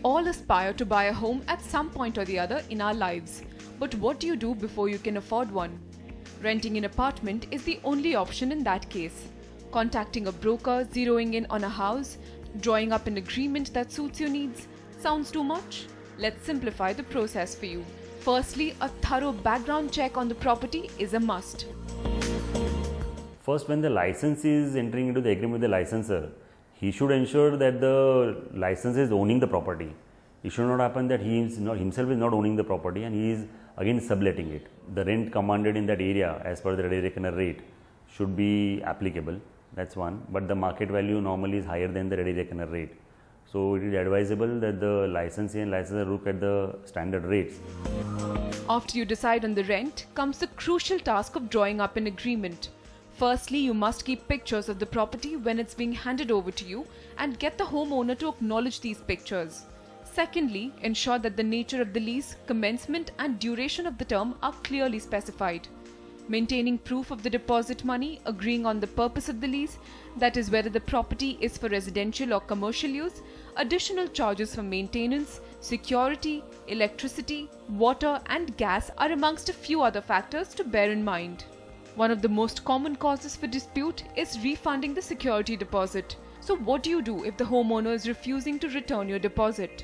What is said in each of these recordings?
all aspire to buy a home at some point or the other in our lives. But what do you do before you can afford one? Renting an apartment is the only option in that case. Contacting a broker, zeroing in on a house, drawing up an agreement that suits your needs, sounds too much? Let's simplify the process for you. Firstly, a thorough background check on the property is a must. First, when the licensee is entering into the agreement with the licensor, he should ensure that the licensee is owning the property. It should not happen that he is himself is not owning the property and he is again subletting it. The rent commanded in that area as per the ready reckoner rate should be applicable. That's one. But the market value normally is higher than the ready reckoner rate. So it is advisable that the licensee and licensor look at the standard rates. After you decide on the rent comes the crucial task of drawing up an agreement. Firstly, you must keep pictures of the property when it's being handed over to you and get the homeowner to acknowledge these pictures. Secondly, ensure that the nature of the lease, commencement and duration of the term are clearly specified. Maintaining proof of the deposit money, agreeing on the purpose of the lease, that is whether the property is for residential or commercial use, additional charges for maintenance, security, electricity, water and gas are amongst a few other factors to bear in mind. One of the most common causes for dispute is refunding the security deposit. So what do you do if the homeowner is refusing to return your deposit?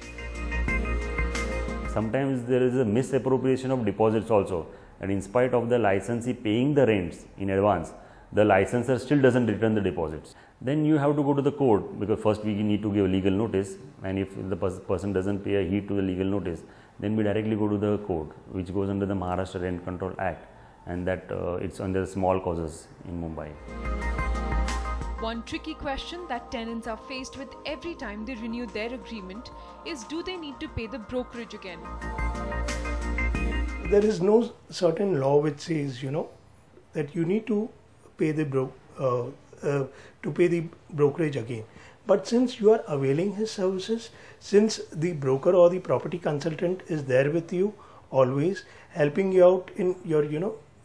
Sometimes there is a misappropriation of deposits also, and in spite of the licensee paying the rents in advance, the licensor still doesn't return the deposits. Then you have to go to the court, because first we need to give legal notice, and if the person doesn't pay a heed to the legal notice, then we directly go to the court, which goes under the Maharashtra Rent Control Act, and that it's under small causes in Mumbai. One tricky question that tenants are faced with every time they renew their agreement is, do they need to pay the brokerage again? There is no certain law which says, that you need to pay the brokerage again. But since you are availing his services, since the broker or the property consultant is there with you always, helping you out in your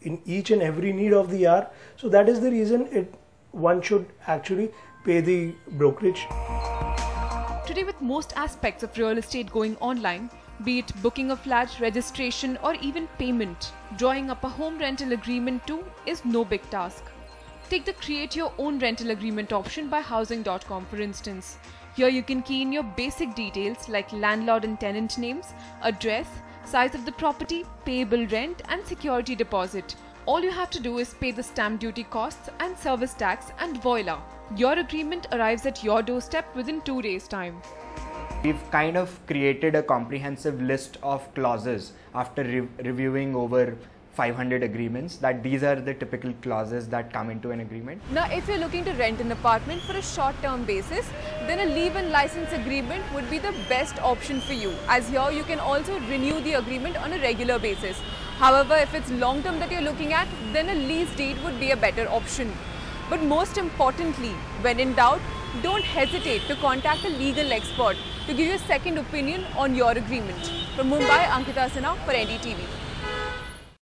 in each and every need of the hour, so that is the reason one should actually pay the brokerage. Today, with most aspects of real estate going online, be it booking a flat, registration or even payment, drawing up a home rental agreement too is no big task. Take the create your own rental agreement option by housing.com for instance. Here you can key in your basic details like landlord and tenant names, address, size of the property, payable rent and security deposit. All you have to do is pay the stamp duty costs and service tax and voila! Your agreement arrives at your doorstep within 2 days' time. We've kind of created a comprehensive list of clauses after reviewing over 500 agreements, that these are the typical clauses that come into an agreement. Now, if you're looking to rent an apartment for a short-term basis, then a leave-in license agreement would be the best option for you, as here you can also renew the agreement on a regular basis. However, if it's long-term that you're looking at, then a lease deed would be a better option. But most importantly, when in doubt, don't hesitate to contact a legal expert to give you a second opinion on your agreement. From Mumbai, Ankita Sinha for NDTV.